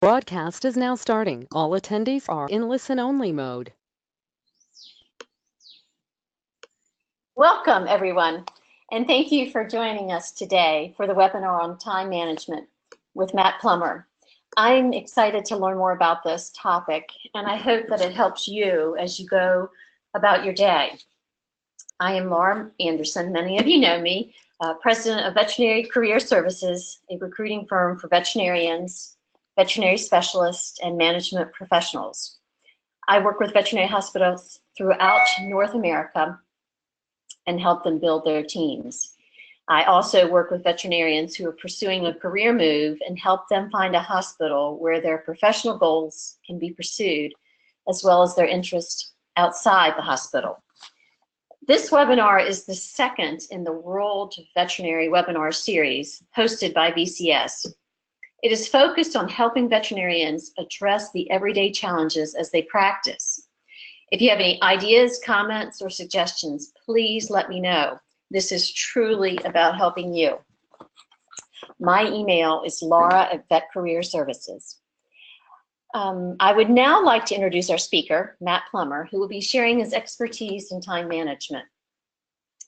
Broadcast is now starting. All attendees are in listen-only mode. Welcome, everyone, and thank you for joining us today for the webinar on time management with Matt Plummer. I'm excited to learn more about this topic, and I hope that it helps you as you go about your day. I am Laura Anderson. Many of you know me, President of Veterinary Career Services, a recruiting firm for veterinarians, veterinary specialists, and management professionals. I work with veterinary hospitals throughout North America and help them build their teams. I also work with veterinarians who are pursuing a career move and help them find a hospital where their professional goals can be pursued, as well as their interests outside the hospital. This webinar is the second in the World Veterinary Webinar Series hosted by VCS. It is focused on helping veterinarians address the everyday challenges as they practice. If you have any ideas, comments, or suggestions, please let me know. This is truly about helping you. My email is laura@vetcareerservices. I would now like to introduce our speaker, Matt Plummer, who will be sharing his expertise in time management.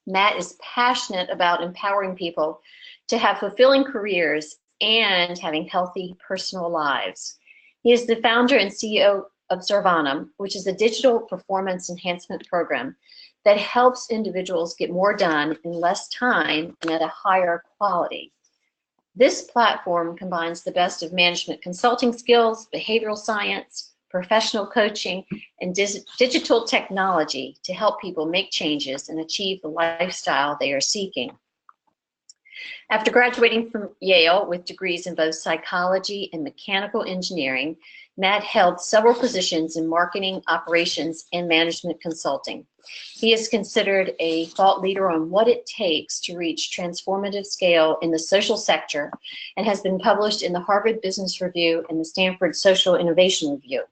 Matt is passionate about empowering people to have fulfilling careers and having healthy personal lives. He is the founder and CEO of Zarvana, which is a digital performance enhancement program that helps individuals get more done in less time and at a higher quality. This platform combines the best of management consulting skills, behavioral science, professional coaching, and digital technology to help people make changes and achieve the lifestyle they are seeking. After graduating from Yale with degrees in both psychology and mechanical engineering, Matt held several positions in marketing, operations, and management consulting. He is considered a thought leader on what it takes to reach transformative scale in the social sector and has been published in the Harvard Business Review and the Stanford Social Innovation Review.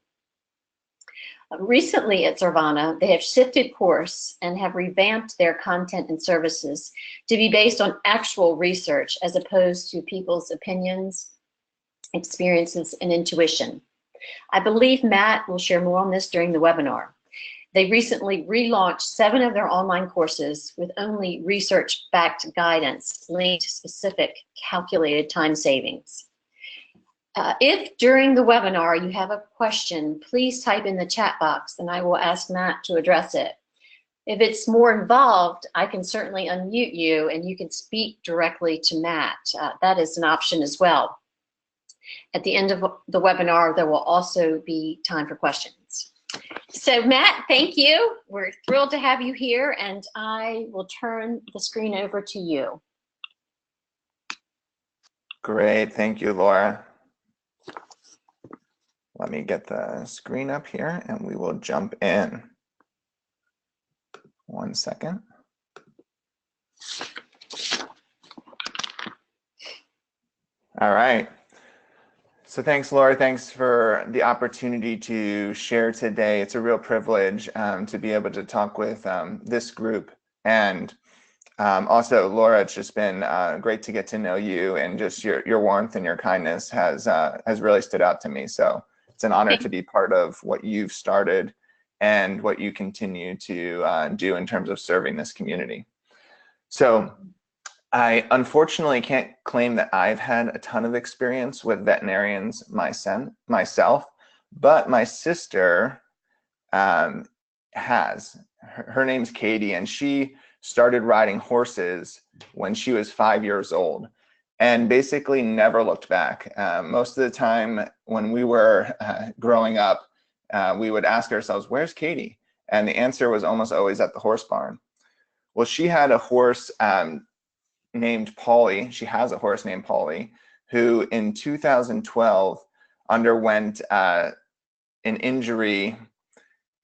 Recently at Zarvana, they have shifted course and have revamped their content and services to be based on actual research as opposed to people's opinions, experiences, and intuition. I believe Matt will share more on this during the webinar. They recently relaunched 7 of their online courses with only research-backed guidance linked to specific calculated time savings. If during the webinar you have a question, please type in the chat box and I will ask Matt to address it. If it's more involved, I can certainly unmute you and you can speak directly to Matt. That is an option as well. At the end of the webinar, there will also be time for questions. So Matt, thank you. We're thrilled to have you here, and I will turn the screen over to you. Great, thank you, Laura. Let me get the screen up here and we will jump in. 1 second. All right. So thanks, Laura. Thanks for the opportunity to share today. It's a real privilege to be able to talk with this group. And also, Laura, it's just been great to get to know you, and just your warmth and your kindness has really stood out to me. So it's an honor to be part of what you've started and what you continue to do in terms of serving this community. So I unfortunately can't claim that I've had a ton of experience with veterinarians myself, but my sister has. Her name's Katie, and she started riding horses when she was 5 years old and basically never looked back. Most of the time when we were growing up, we would ask ourselves, where's Katie? And the answer was almost always at the horse barn. Well, she had a horse named Polly. She has a horse named Polly, who in 2012 underwent an injury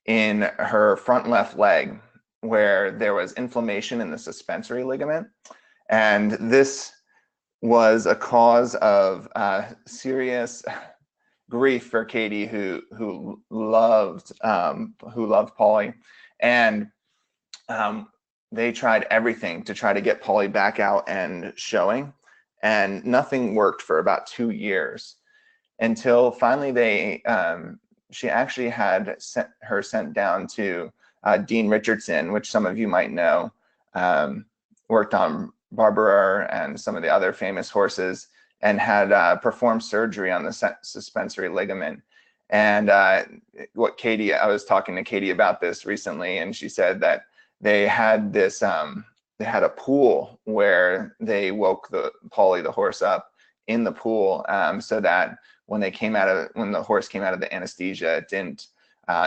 in her front left leg where there was inflammation in the suspensory ligament. And this was a cause of serious grief for Katie, who loved Polly. And they tried everything to try to get Polly back out and showing, and nothing worked for about 2 years. until finally she actually had sent down to Dean Richardson, which some of you might know, worked on Barber and some of the other famous horses, and had performed surgery on the suspensory ligament. And I was talking to Katie about this recently, and she said that they had this, they had a pool where they woke Polly the horse up in the pool, so that when the horse came out of the anesthesia, it didn't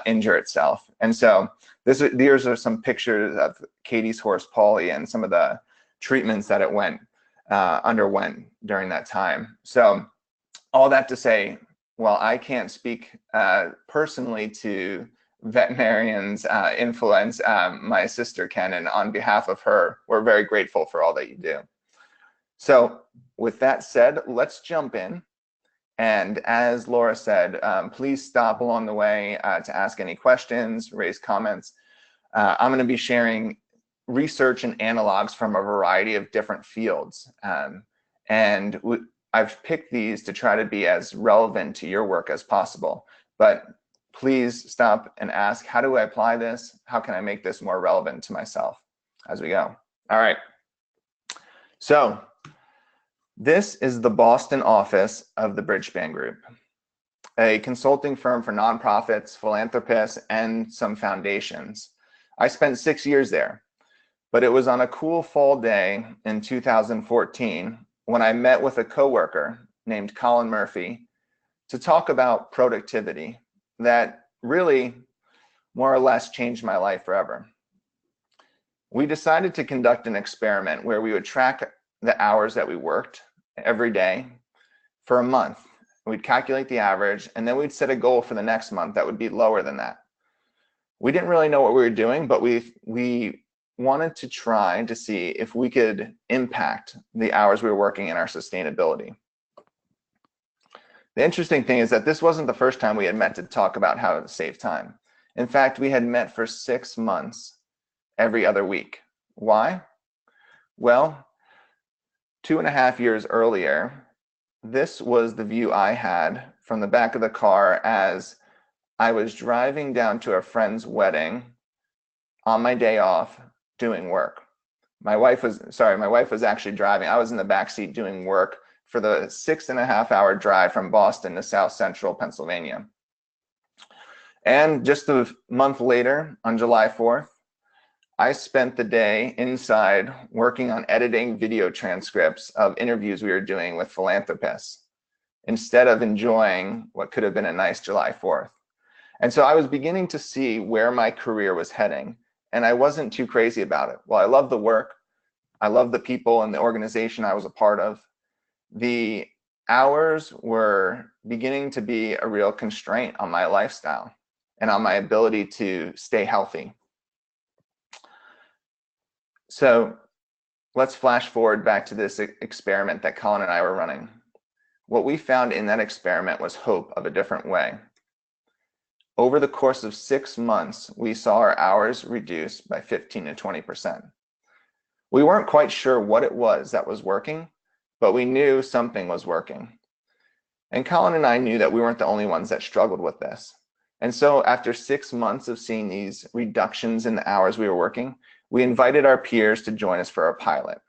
injure itself. And so these are some pictures of Katie's horse Polly and some of the treatments that it underwent during that time. So all that to say, while I can't speak personally to veterinarians' influence, my sister can, and on behalf of her, we're very grateful for all that you do. So with that said, let's jump in. And as Laura said, please stop along the way to ask any questions, raise comments. I'm going to be sharing research and analogs from a variety of different fields. And I've picked these to try to be as relevant to your work as possible. But please stop and ask, how do I apply this? How can I make this more relevant to myself as we go? All right. So this is the Boston office of the Bridgespan Group, a consulting firm for nonprofits, philanthropists, and some foundations. I spent 6 years there, but it was on a cool fall day in 2014 when I met with a coworker named Colin Murphy to talk about productivity that really more or less changed my life forever. We decided to conduct an experiment where we would track the hours that we worked every day for a month. We'd calculate the average, and then we'd set a goal for the next month that would be lower than that. We didn't really know what we were doing, but we wanted to try to see if we could impact the hours we were working in our sustainability. The interesting thing is that this wasn't the first time we had met to talk about how to save time. In fact, we had met for 6 months every other week. Why? Well, 2.5 years earlier, this was the view I had from the back of the car as I was driving down to a friend's wedding on my day off doing work. My wife was actually driving. I was in the back seat doing work for the 6.5-hour drive from Boston to South Central Pennsylvania. And just a month later, on July 4th, I spent the day inside working on editing video transcripts of interviews we were doing with philanthropists instead of enjoying what could have been a nice July 4th. And so I was beginning to see where my career was heading, and I wasn't too crazy about it. While I love the work, I love the people and the organization I was a part of, the hours were beginning to be a real constraint on my lifestyle and on my ability to stay healthy. So let's flash forward back to this experiment that Colin and I were running. What we found in that experiment was hope of a different way. Over the course of 6 months, we saw our hours reduced by 15 to 20%. We weren't quite sure what it was that was working, but we knew something was working. And Colin and I knew that we weren't the only ones that struggled with this. And so after 6 months of seeing these reductions in the hours we were working, we invited our peers to join us for a pilot.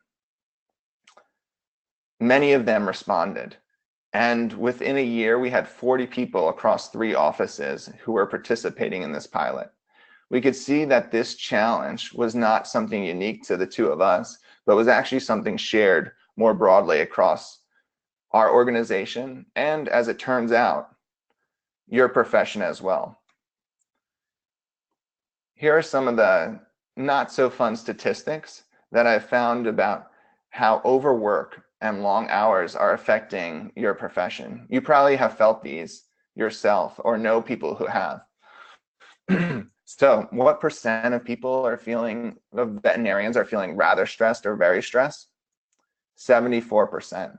Many of them responded. And within a year, we had 40 people across 3 offices who were participating in this pilot. We could see that this challenge was not something unique to the 2 of us, but was actually something shared more broadly across our organization, and as it turns out, your profession as well. Here are some of the not so fun statistics that I've found about how overwork and long hours are affecting your profession. You probably have felt these yourself or know people who have. So what percent of veterinarians are feeling rather stressed or very stressed? 74%.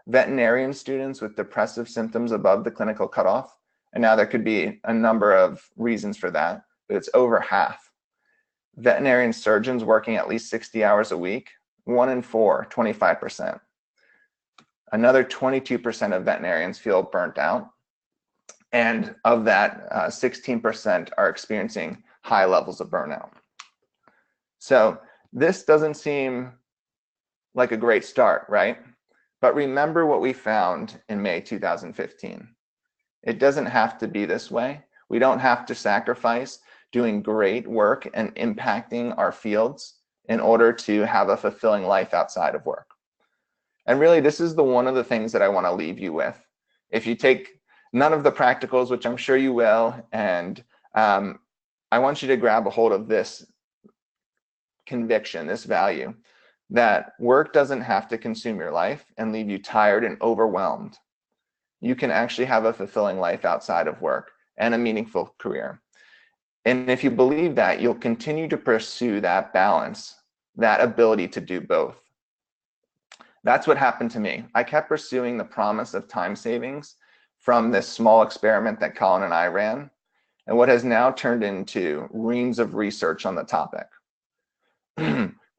Veterinarian students with depressive symptoms above the clinical cutoff, and now there could be a number of reasons for that, but it's over half. Veterinarian surgeons working at least 60 hours a week, 1 in 4, 25%. Another 22% of veterinarians feel burnt out. And of that, 16% are experiencing high levels of burnout. So this doesn't seem like a great start, right? But remember what we found in May 2015. It doesn't have to be this way. We don't have to sacrifice doing great work and impacting our fields in order to have a fulfilling life outside of work. And really, this is one of the things that I want to leave you with. If you take none of the practicals, which I'm sure you will, and I want you to grab a hold of this conviction, this value, that work doesn't have to consume your life and leave you tired and overwhelmed. You can actually have a fulfilling life outside of work and a meaningful career. And if you believe that, you'll continue to pursue that balance, that ability to do both. That's what happened to me. I kept pursuing the promise of time savings from this small experiment that Colin and I ran, and what has now turned into reams of research on the topic.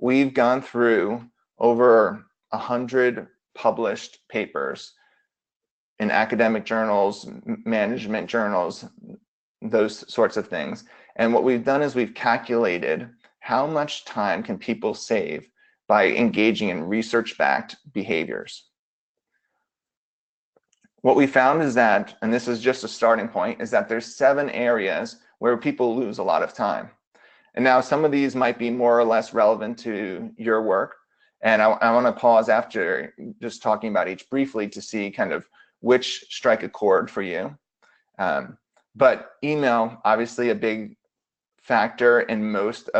We've gone through over 100 published papers in academic journals, management journals, those sorts of things. And what we've done is we've calculated how much time can people save by engaging in research-backed behaviors. What we found is that, and this is just a starting point, is that there's 7 areas where people lose a lot of time. And now some of these might be more or less relevant to your work. And I want to pause after just talking about each briefly to see kind of which strike a chord for you. But email, obviously a big factor in most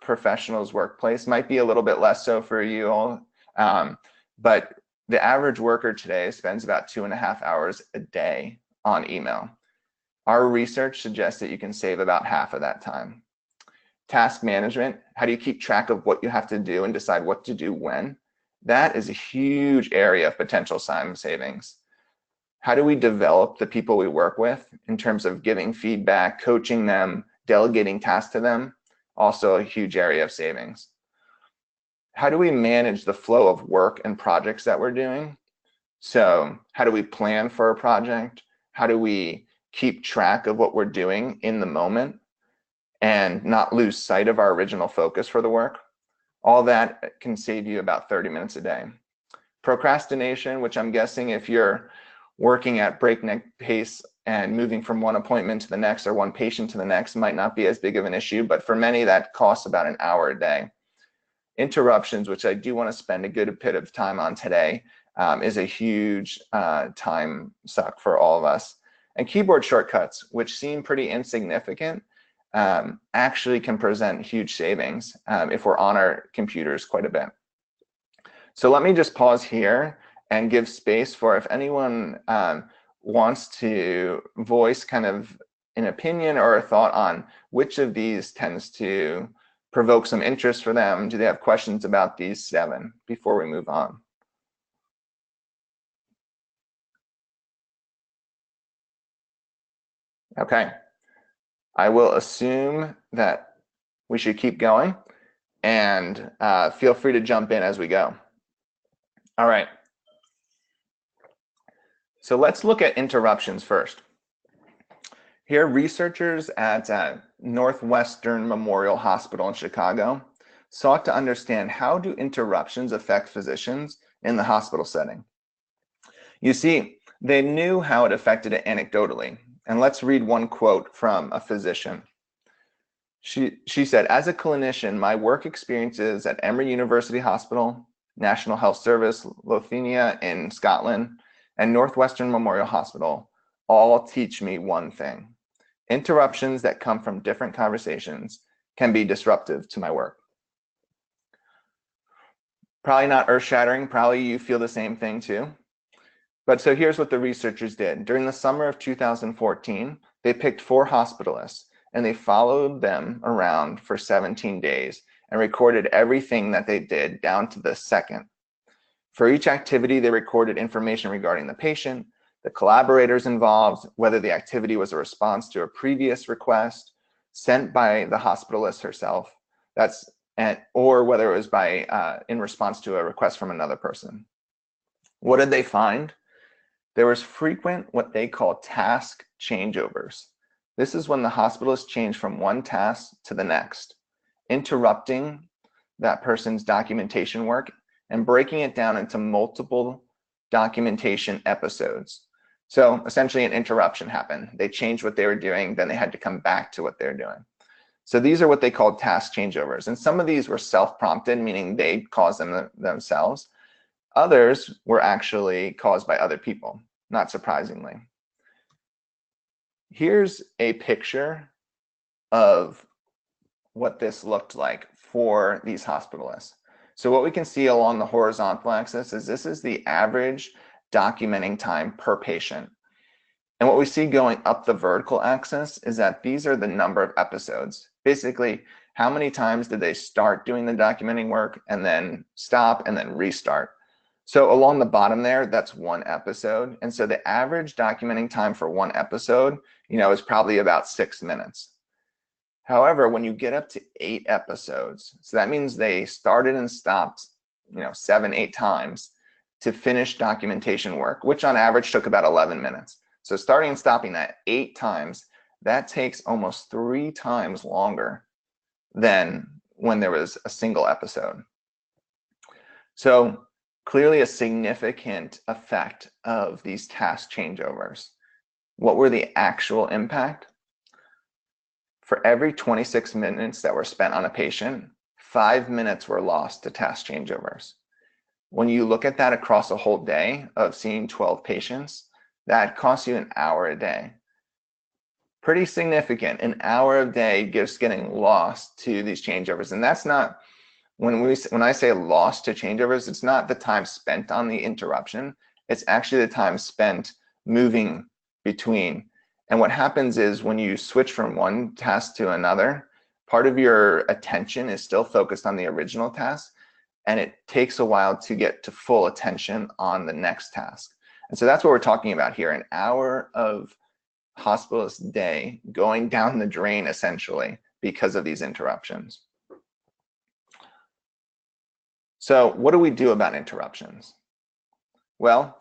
professionals' workplace, might be a little bit less so for you all. But the average worker today spends about 2.5 hours a day on email. Our research suggests that you can save about half of that time. Task management, how do you keep track of what you have to do and decide what to do when? That is a huge area of potential time savings. How do we develop the people we work with in terms of giving feedback, coaching them, delegating tasks to them? Also a huge area of savings. How do we manage the flow of work and projects that we're doing? So how do we plan for a project? How do we keep track of what we're doing in the moment and not lose sight of our original focus for the work? All that can save you about 30 minutes a day. Procrastination, which I'm guessing if you're working at breakneck pace and moving from one appointment to the next or one patient to the next, might not be as big of an issue, but for many that costs about an hour a day. Interruptions, which I do want to spend a good bit of time on today, is a huge time suck for all of us. And keyboard shortcuts, which seem pretty insignificant, actually can present huge savings if we're on our computers quite a bit. So let me just pause here and give space for if anyone wants to voice kind of an opinion or a thought on which of these tends to provoke some interest for them. Do they have questions about these 7 before we move on? Okay. I will assume that we should keep going, and feel free to jump in as we go. All right. So let's look at interruptions first. Here, researchers at Northwestern Memorial Hospital in Chicago sought to understand how do interruptions affect physicians in the hospital setting. You see, they knew how it affected it anecdotally. And let's read one quote from a physician. She said, "As a clinician, my work experiences at Emory University Hospital, National Health Service, Lothinia in Scotland, and Northwestern Memorial Hospital all teach me one thing. Interruptions that come from different conversations can be disruptive to my work." Probably not earth-shattering, probably you feel the same thing too. But so here's what the researchers did. During the summer of 2014, they picked 4 hospitalists and they followed them around for 17 days and recorded everything that they did down to the second. For each activity, they recorded information regarding the patient, the collaborators involved, whether the activity was a response to a previous request sent by the hospitalist herself, or whether it was in response to a request from another person. What did they find? There was frequent what they call task changeovers. This is when the hospitalist changed from one task to the next, interrupting that person's documentation work and breaking it down into multiple documentation episodes. So essentially an interruption happened. They changed what they were doing, then they had to come back to what they're doing. So these are what they called task changeovers. And some of these were self-prompted, meaning they caused them themselves. Others were actually caused by other people, not surprisingly. Here's a picture of what this looked like for these hospitalists. So what we can see along the horizontal axis is this is the average documenting time per patient. And what we see going up the vertical axis is that these are the number of episodes. Basically, how many times did they start doing the documenting work and then stop and then restart? So along the bottom there, that's one episode. And so the average documenting time for one episode, is probably about 6 minutes. However, when you get up to 8 episodes, so that means they started and stopped, 7, 8 times to finish documentation work, which on average took about 11 minutes. So starting and stopping that 8 times, that takes almost 3 times longer than when there was a single episode. So clearly a significant effect of these task changeovers. What were the actual impact? For every 26 minutes that were spent on a patient, 5 minutes were lost to task changeovers. When you look at that across a whole day of seeing 12 patients, that costs you an hour a day. Pretty significant, an hour a day just getting lost to these changeovers. And that's not, when I say lost to changeovers, it's not the time spent on the interruption, it's actually the time spent moving between. And what happens is when you switch from one task to another, part of your attention is still focused on the original task, and it takes a while to get to full attention on the next task. And so that's what we're talking about here, an hour of hospitalist day going down the drain essentially because of these interruptions. So what do we do about interruptions? Well,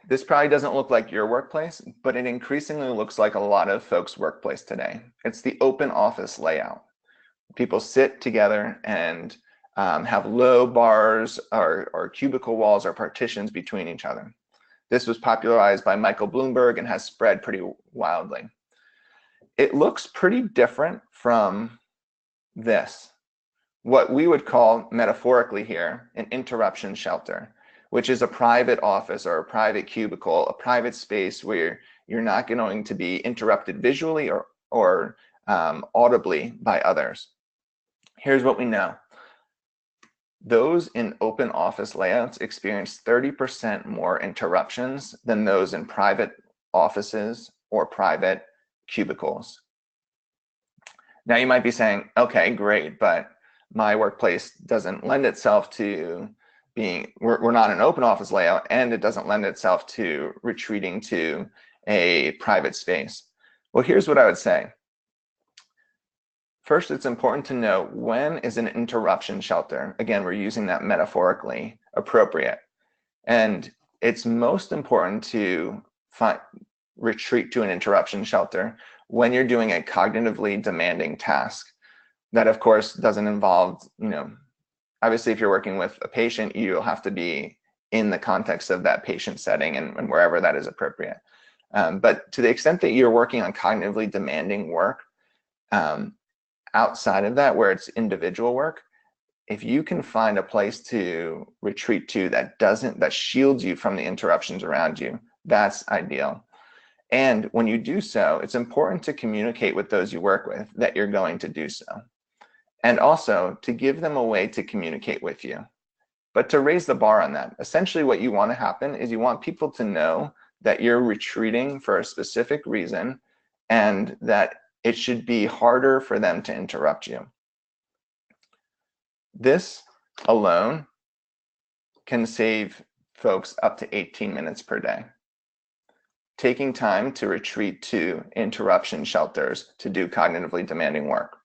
this probably doesn't look like your workplace, but it increasingly looks like a lot of folks' workplace today. It's the open office layout. People sit together and have low bars or cubicle walls or partitions between each other. This was popularized by Michael Bloomberg and has spread pretty wildly. It looks pretty different from this, what we would call metaphorically here an interruption shelter, which is a private office or a private cubicle, a private space where you're not going to be interrupted visually or audibly by others. Here's what we know. Those in open office layouts experience 30% more interruptions than those in private offices or private cubicles. Now you might be saying, okay, great, but my workplace doesn't lend itself to being, we're not an open office layout, and it doesn't lend itself to retreating to a private space. Well, here's what I would say. First, it's important to know when is an interruption shelter, again, we're using that metaphorically, appropriate. And it's most important to retreat to an interruption shelter when you're doing a cognitively demanding task. That, of course, doesn't involve, obviously, if you're working with a patient, you'll have to be in the context of that patient setting and wherever that is appropriate. But to the extent that you're working on cognitively demanding work, outside of that, where it's individual work, if you can find a place to retreat to that shields you from the interruptions around you, that's ideal. And when you do so, it's important to communicate with those you work with that you're going to do so. And also to give them a way to communicate with you, but to raise the bar on that. Essentially what you want to happen is you want people to know that you're retreating for a specific reason and that it should be harder for them to interrupt you. This alone can save folks up to 18 minutes per day. Taking time to retreat to interruption shelters to do cognitively demanding work.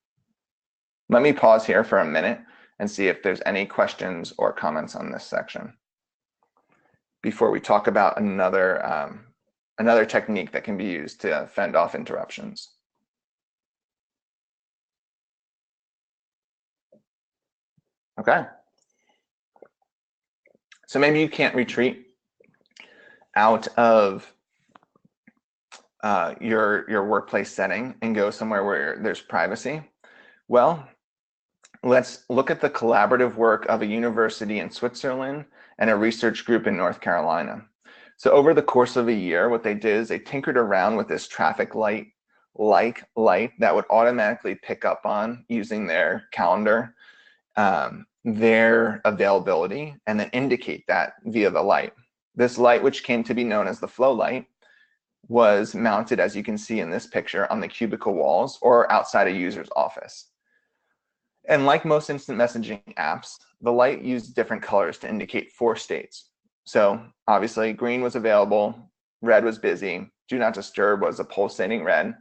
Let me pause here for a minute and see if there's any questions or comments on this section. before we talk about another technique that can be used to fend off interruptions. Okay. So maybe you can't retreat out of your workplace setting and go somewhere where there's privacy. Well, let's look at the collaborative work of a university in Switzerland and a research group in North Carolina. So over the course of a year, what they did is they tinkered around with this traffic light that would automatically pick up on, using their calendar, their availability, and then indicate that via the light. This light, which came to be known as the flow light, was mounted, as you can see in this picture, on the cubicle walls or outside a user's office. And like most instant messaging apps, the light used different colors to indicate 4 states. So obviously green was available, red was busy, do not disturb was a pulsating red,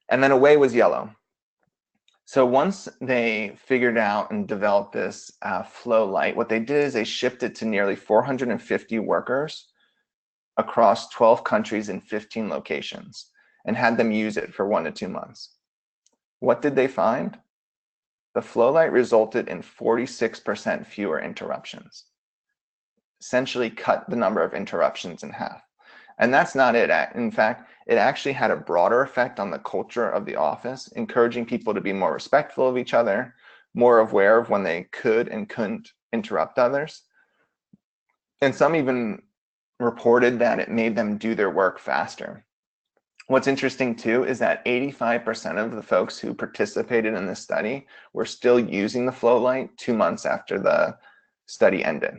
and then away was yellow. So once they figured out and developed this flow light, what they did is they shipped it to nearly 450 workers across 12 countries in 15 locations and had them use it for 1 to 2 months. What did they find? The flow light resulted in 46% fewer interruptions. Essentially cut the number of interruptions in half. And that's not it. In fact, it actually had a broader effect on the culture of the office, encouraging people to be more respectful of each other, more aware of when they could and couldn't interrupt others. And some even reported that it made them do their work faster. What's interesting too is that 85% of the folks who participated in this study were still using the flow light 2 months after the study ended.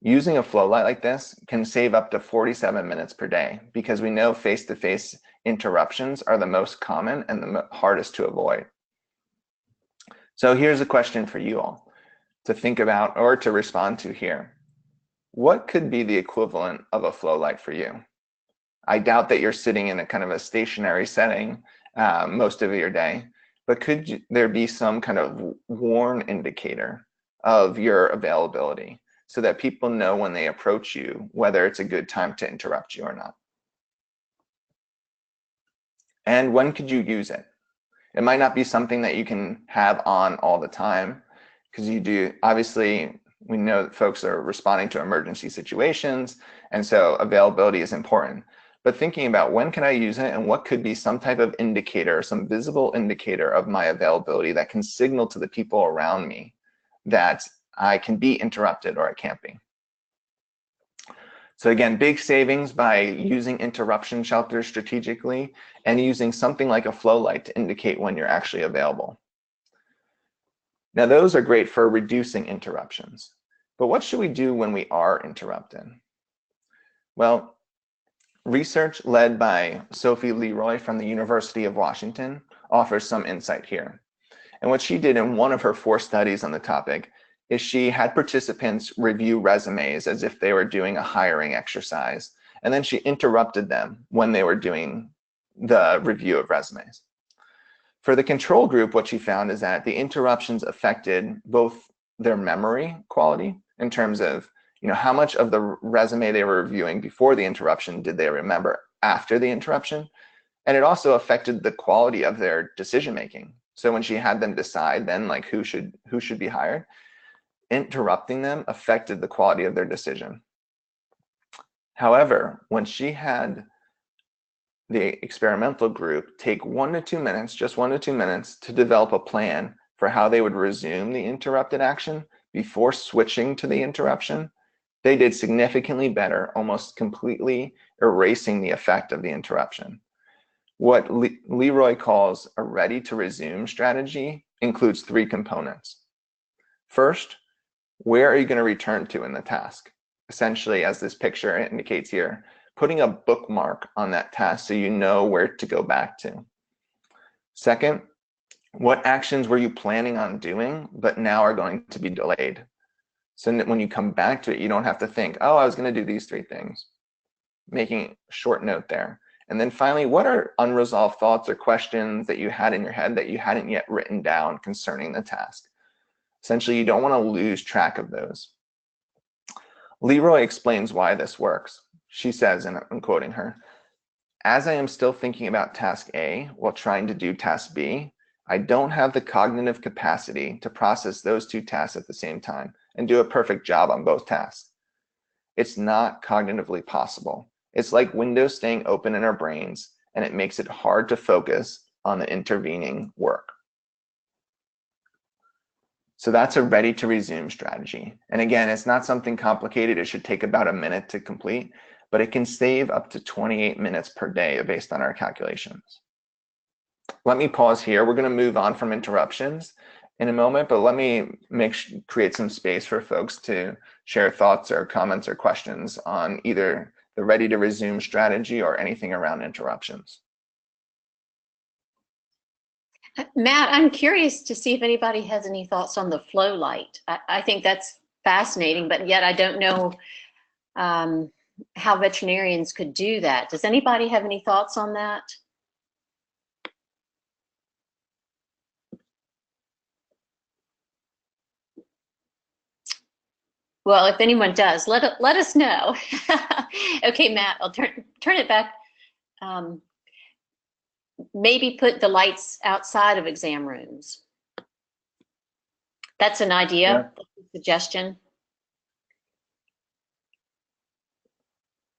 Using a flow light like this can save up to 47 minutes per day, because we know face-to-face interruptions are the most common and the hardest to avoid. So here's a question for you all to think about or to respond to here. What could be the equivalent of a flow light for you? I doubt that you're sitting in a kind of a stationary setting most of your day, but could there be some kind of warn indicator of your availability so that people know when they approach you whether it's a good time to interrupt you or not? And when could you use it? It might not be something that you can have on all the time, because you do, obviously, we know that folks are responding to emergency situations, and so availability is important. But thinking about when can I use it and what could be some type of indicator, some visible indicator of my availability that can signal to the people around me that I can be interrupted or I can't be. So again, big savings by using interruption shelters strategically and using something like a flow light to indicate when you're actually available. Now those are great for reducing interruptions, but what should we do when we are interrupted? Well, research led by Sophie Leroy from the University of Washington offers some insight here. And what she did in one of her 4 studies on the topic is she had participants review resumes as if they were doing a hiring exercise, and then she interrupted them when they were doing the review of resumes. For the control group, what she found is that the interruptions affected both their memory quality in terms of how much of the resume they were reviewing before the interruption did they remember after the interruption, and it also affected the quality of their decision making. So when she had them decide then like who should be hired, interrupting them affected the quality of their decision. However, when she had the experimental group take 1 to 2 minutes, just 1 to 2 minutes, to develop a plan for how they would resume the interrupted action before switching to the interruption, they did significantly better, almost completely erasing the effect of the interruption. What Leroy calls a ready to resume strategy includes 3 components. First, where are you going to return to in the task? Essentially, as this picture indicates here, putting a bookmark on that task so you know where to go back to. Second, what actions were you planning on doing but now are going to be delayed? So that when you come back to it, you don't have to think, oh, I was going to do these 3 things. Making a short note there. And then finally, what are unresolved thoughts or questions that you had in your head that you hadn't yet written down concerning the task? Essentially, you don't want to lose track of those. Leroy explains why this works. She says, and I'm quoting her, "As I am still thinking about task A while trying to do task B, I don't have the cognitive capacity to process those two tasks at the same time and do a perfect job on both tasks. It's not cognitively possible. It's like windows staying open in our brains, and it makes it hard to focus on the intervening work." So that's a ready to resume strategy. And again, it's not something complicated. It should take about a minute to complete, but it can save up to 28 minutes per day based on our calculations. Let me pause here. We're going to move on from interruptions in a moment, but let me create some space for folks to share thoughts or comments or questions on either the ready to resume strategy or anything around interruptions. Matt, I'm curious to see if anybody has any thoughts on the flow light. I think that's fascinating, but yet I don't know how veterinarians could do that. Does anybody have any thoughts on that? Well, if anyone does, let us know. Okay, Matt, I'll turn it back. Maybe put the lights outside of exam rooms. That's an idea, Yeah. That's a suggestion.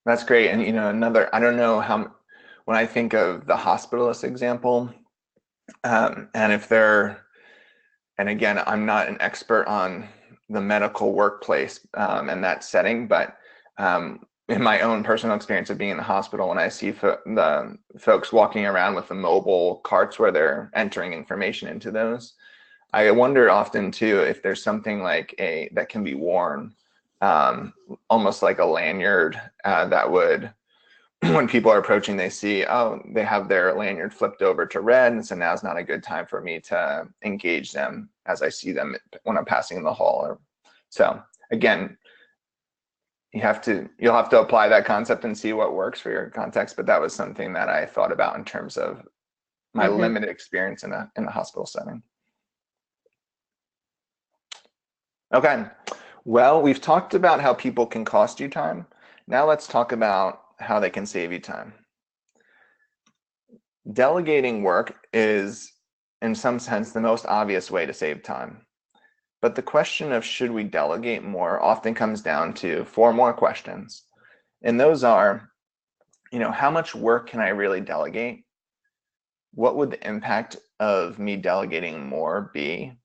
That's great. And another, I don't know how, when I think of the hospitalist example, and if they're, and again, I'm not an expert on the medical workplace and that setting, but in my own personal experience of being in the hospital, when I see the folks walking around with the mobile carts where they're entering information into those, I wonder often too if there's something like that can be worn, almost like a lanyard that would, when people are approaching, they see, oh, they have their lanyard flipped over to red, and so now's not a good time for me to engage them as I see them when I'm passing in the hall. So again, you'll have to apply that concept and see what works for your context, but that was something that I thought about in terms of my limited experience in a hospital setting. Okay, well, we've talked about how people can cost you time. Now let's talk about how they can save you time. Delegating work is, in some sense, the most obvious way to save time. But the question of should we delegate more often comes down to 4 more questions. And those are, how much work can I really delegate? What would the impact of me delegating more be?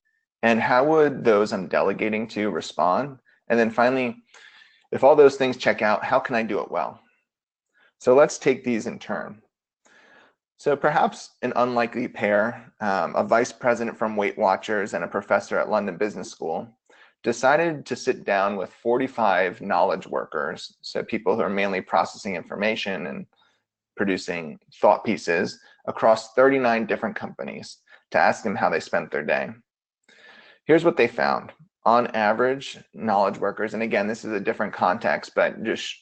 And how would those I'm delegating to respond? And then finally, if all those things check out, how can I do it well? So let's take these in turn. So perhaps an unlikely pair, a vice president from Weight Watchers and a professor at London Business School, decided to sit down with 45 knowledge workers, so people who are mainly processing information and producing thought pieces across 39 different companies, to ask them how they spent their day. Here's what they found. On average, knowledge workers, and again, this is a different context, but just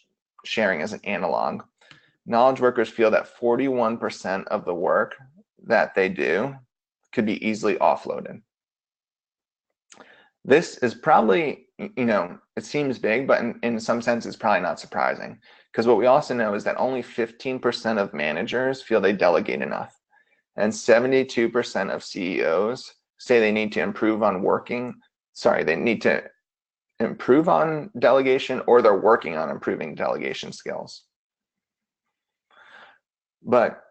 sharing as an analog, knowledge workers feel that 41% of the work that they do could be easily offloaded. This is probably, it seems big, but in some sense, it's probably not surprising, because what we also know is that only 15% of managers feel they delegate enough, and 72% of CEOs say they need to improve on improve on delegation, or they're working on improving delegation skills. But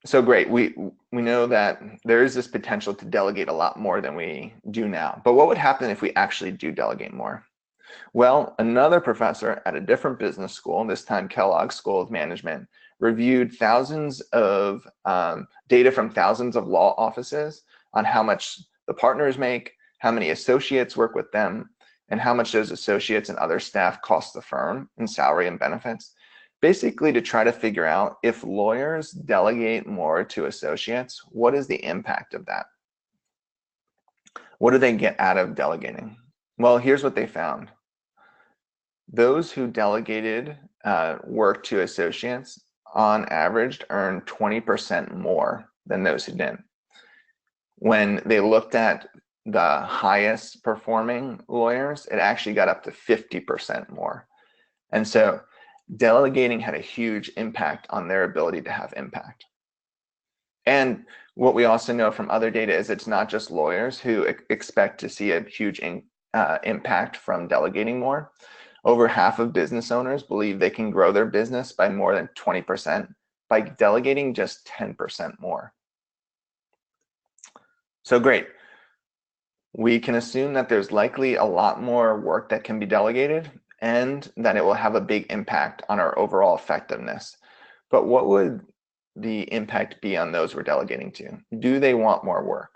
so great, we know that there is this potential to delegate a lot more than we do now. But what would happen if we actually do delegate more? Well, another professor at a different business school, this time Kellogg School of Management, reviewed thousands of data from thousands of law offices on how much the partners make, how many associates work with them, and how much those associates and other staff cost the firm in salary and benefits. Basically, to try to figure out if lawyers delegate more to associates, what is the impact of that? What do they get out of delegating? Well, here's what they found. Those who delegated work to associates on average earned 20% more than those who didn't. When they looked at the highest performing lawyers, it actually got up to 50% more. And so delegating had a huge impact on their ability to have impact. And what we also know from other data is it's not just lawyers who expect to see a huge impact from delegating more. Over half of business owners believe they can grow their business by more than 20% by delegating just 10% more. So great. We can assume that there's likely a lot more work that can be delegated and that it will have a big impact on our overall effectiveness. But what would the impact be on those we're delegating to? Do they want more work?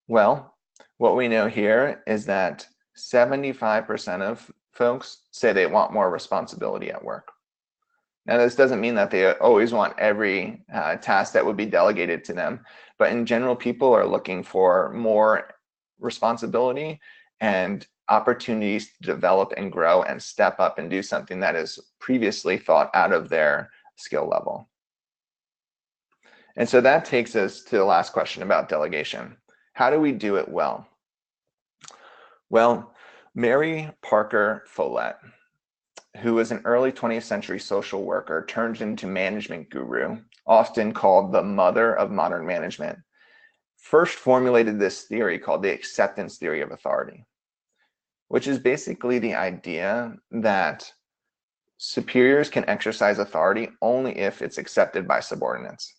Well, what we know here is that 75% of folks say they want more responsibility at work. Now, this doesn't mean that they always want every task that would be delegated to them, but in general, people are looking for more responsibility and opportunities to develop and grow and step up and do something that is previously thought out of their skill level. And so that takes us to the last question about delegation. How do we do it well? Well, Mary Parker Follett, who was an early 20th century social worker turned into management guru, often called the mother of modern management, first formulated this theory called the acceptance theory of authority, which is basically the idea that superiors can exercise authority only if it's accepted by subordinates.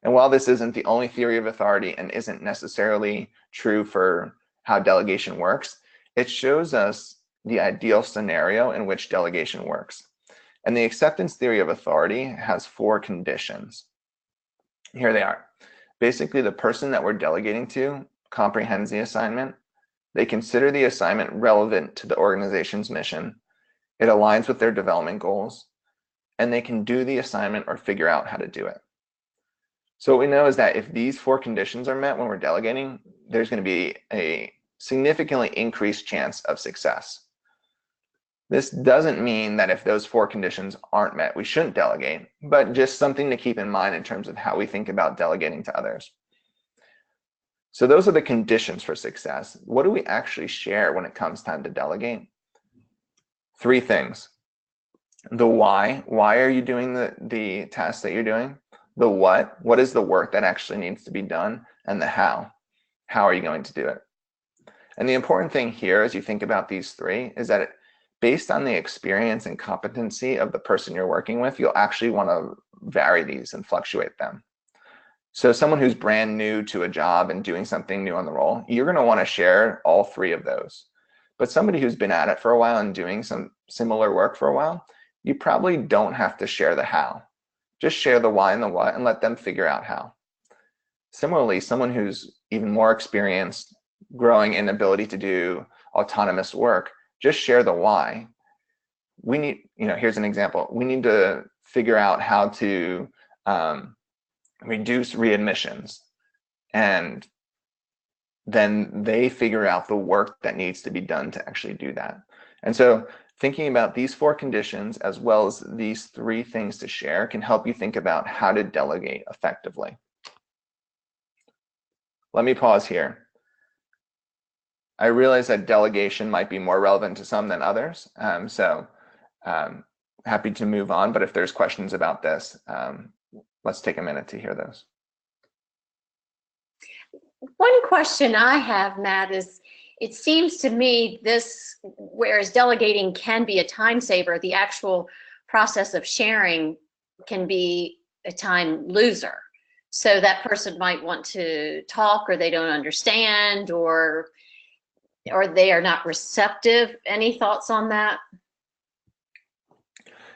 And while this isn't the only theory of authority and isn't necessarily true for how delegation works, it shows us the ideal scenario in which delegation works. And the acceptance theory of authority has 4 conditions. Here they are. Basically, the person that we're delegating to comprehends the assignment. They consider the assignment relevant to the organization's mission. It aligns with their development goals, and they can do the assignment or figure out how to do it. So what we know is that if these 4 conditions are met when we're delegating, there's going to be a significantly increased chance of success. This doesn't mean that if those 4 conditions aren't met, we shouldn't delegate, but just something to keep in mind in terms of how we think about delegating to others. So those are the conditions for success. What do we actually share when it comes time to delegate? 3 things. The why. Why are you doing the task that you're doing? The what is the work that actually needs to be done? And the how are you going to do it? And the important thing here as you think about these 3 is that based on the experience and competency of the person you're working with, you'll actually want to vary these and fluctuate them. So someone who's brand new to a job and doing something new on the role, you're going to want to share all 3 of those. But somebody who's been at it for a while and doing some similar work for a while, you probably don't have to share the how. Just share the why and the what and let them figure out how. Similarly, someone who's even more experienced, growing in ability to do autonomous work, just share the why. We need, here's an example. We need to figure out how to reduce readmissions. And then they figure out the work that needs to be done to actually do that. And so thinking about these 4 conditions as well as these 3 things to share can help you think about how to delegate effectively. Let me pause here. I realize that delegation might be more relevant to some than others, happy to move on, but if there's questions about this, let's take a minute to hear those. One question I have, Matt, is it seems to me whereas delegating can be a time saver, the actual process of sharing can be a time loser. So that person might want to talk, or they don't understand, or they are not receptive. Any thoughts on that?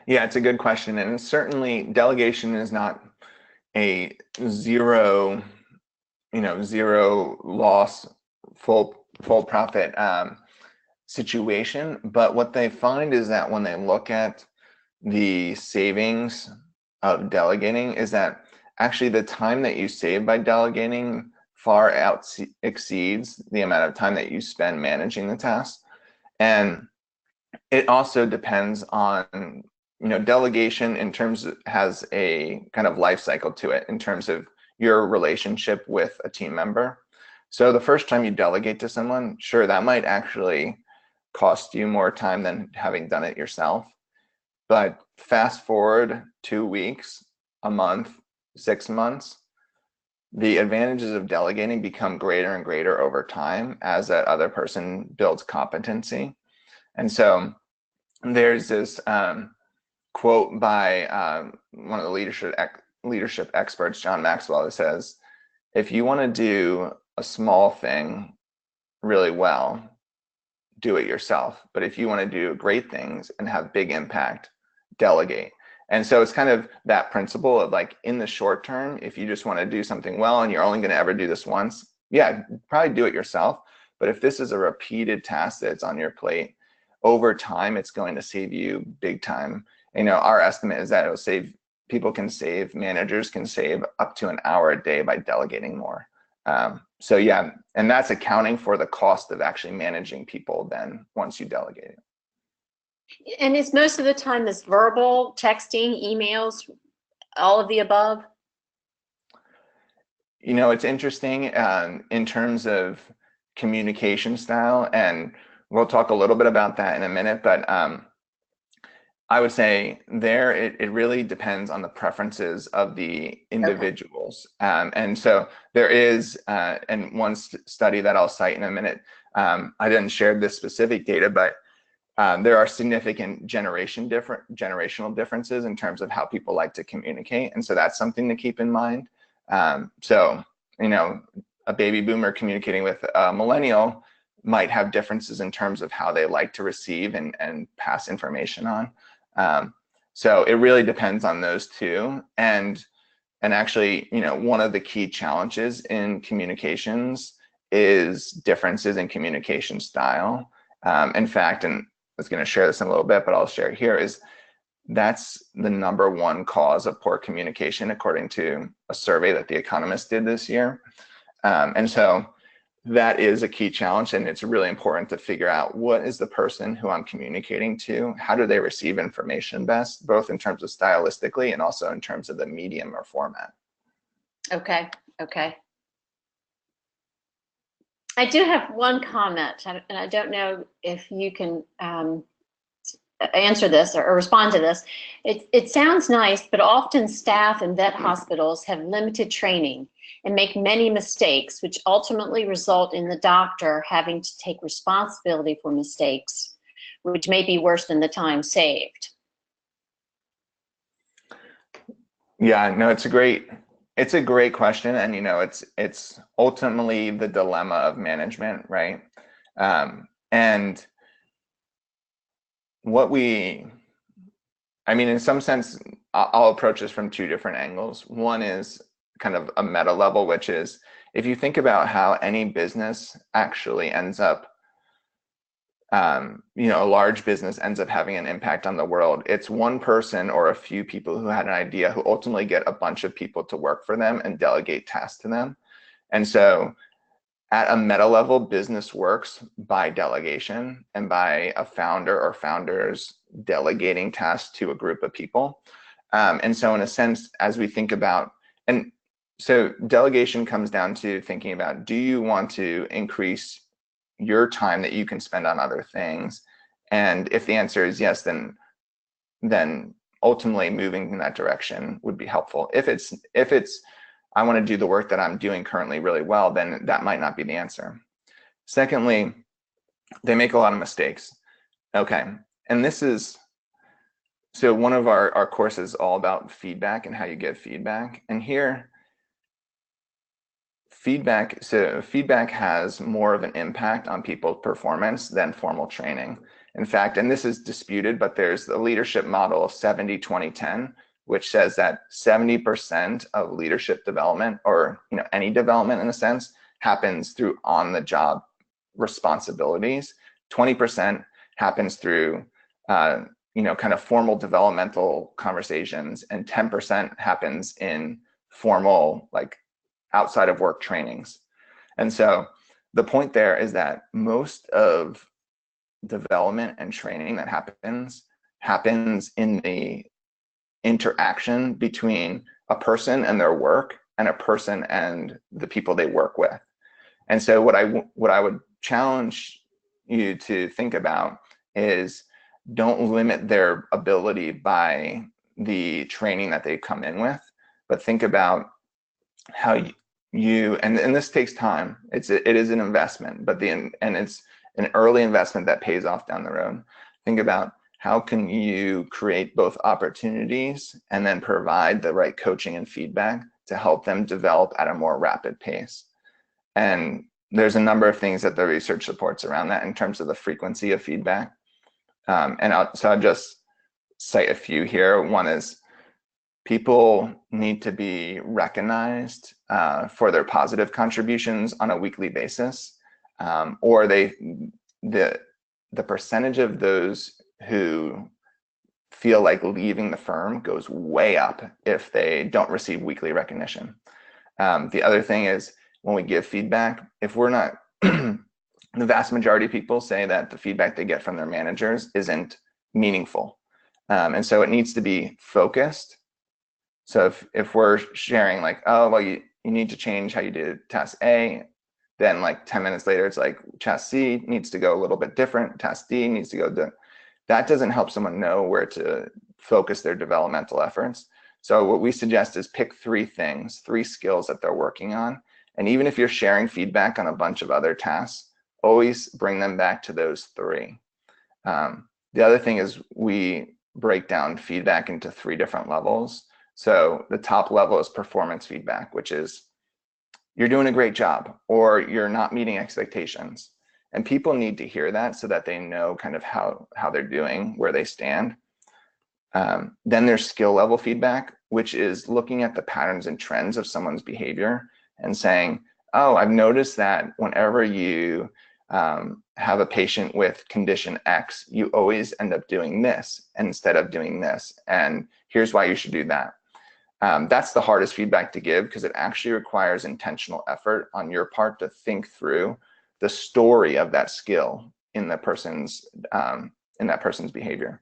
Yeah, it's a good question. And certainly delegation is not a zero loss, full profit situation. But what they find is that when they look at the savings of delegating is that actually the time that you save by delegating far exceeds the amount of time that you spend managing the task. And it also depends on, delegation in terms of has a kind of life cycle to it in terms of your relationship with a team member. So the first time you delegate to someone, sure, that might actually cost you more time than having done it yourself. But fast forward 2 weeks, a month, 6 months, the advantages of delegating become greater and greater over time as that other person builds competency. And so there's this quote by one of the leadership experts, John Maxwell, that says, if you want to do a small thing really well, do it yourself. But if you want to do great things and have big impact, delegate. And so it's kind of that principle of like, in the short term, if you just want to do something well and you're only going to ever do this once, yeah, probably do it yourself. But if this is a repeated task that's on your plate, over time, it's going to save you big time. You know, our estimate is that managers can save up to an hour a day by delegating more. So yeah, and that's accounting for the cost of actually managing people then once you delegate it. And is most of the time this verbal, texting, emails, all of the above? You know, it's interesting in terms of communication style, and we'll talk a little bit about that in a minute, but I would say it really depends on the preferences of the individuals. Okay. And so there is, and one study that I'll cite in a minute, I didn't share this specific data, but there are significant generational differences in terms of how people like to communicate. And so that's something to keep in mind. So, you know, a baby boomer communicating with a millennial might have differences in terms of how they like to receive and pass information on. So it really depends on those two. And actually, you know, one of the key challenges in communications is differences in communication style. In fact, and I was going to share this in a little bit, but I'll share it here, is that's the #1 cause of poor communication, according to a survey that The Economist did this year. And so that is a key challenge, and it's really important to figure out what is the person who I'm communicating to, how do they receive information best, both in terms of stylistically and also in terms of the medium or format. Okay. I do have one comment, and I don't know if you can answer this or respond to this. It sounds nice, but often staff in vet hospitals have limited training and make many mistakes, which ultimately result in the doctor having to take responsibility for mistakes, which may be worse than the time saved. Yeah, no, it's a great question, and you know, it's ultimately the dilemma of management, right? And in some sense, I'll approach this from two different angles. One is kind of a meta level, which is if you think about how any business actually ends up, you know, a large business ends up having an impact on the world. It's one person or a few people who had an idea who ultimately get a bunch of people to work for them and delegate tasks to them. And so at a meta level, business works by delegation and by a founder or founders delegating tasks to a group of people. And so in a sense, as we think about, and so delegation comes down to thinking about, do you want to increase your time that you can spend on other things? And if the answer is yes, then ultimately moving in that direction would be helpful. If it's I want to do the work that I'm doing currently really well, then that might not be the answer. Secondly, they make a lot of mistakes. Okay, and this is, so one of our courses is all about feedback and how you give feedback. And here, feedback has more of an impact on people's performance than formal training. In fact, and this is disputed, but there's the leadership model of 70-20-10, which says that 70% of leadership development, or you know, any development in a sense, happens through on-the-job responsibilities. 20% happens through you know, kind of formal developmental conversations, and 10% happens in formal, like, outside of work trainings. And so the point there is that most of development and training that happens in the interaction between a person and their work and a person and the people they work with. And so what I would challenge you to think about is don't limit their ability by the training that they come in with, but think about how and this takes time. It is an investment, but it's an early investment that pays off down the road. Think about how can you create both opportunities and then provide the right coaching and feedback to help them develop at a more rapid pace. And there's a number of things that the research supports around that in terms of the frequency of feedback. So I'll just cite a few here. One is people need to be recognized for their positive contributions on a weekly basis, or the percentage of those who feel like leaving the firm goes way up if they don't receive weekly recognition. The other thing is when we give feedback, if we're not, the vast majority of people say that the feedback they get from their managers isn't meaningful. And so it needs to be focused. So if we're sharing like, oh, well, you need to change how you did task A, then like 10 minutes later, it's like task C needs to go a little bit different, task D needs to go, that doesn't help someone know where to focus their developmental efforts. So what we suggest is pick 3 things, 3 skills that they're working on. And even if you're sharing feedback on a bunch of other tasks, always bring them back to those 3. The other thing is we break down feedback into 3 different levels. So the top level is performance feedback, which is you're doing a great job or you're not meeting expectations. And people need to hear that so that they know kind of how they're doing, where they stand. Then there's skill level feedback, which is looking at the patterns and trends of someone's behavior and saying, oh, I've noticed that whenever you have a patient with condition X, you always end up doing this instead of doing this. And here's why you should do that. That's the hardest feedback to give because it actually requires intentional effort on your part to think through the story of that skill in that person's behavior.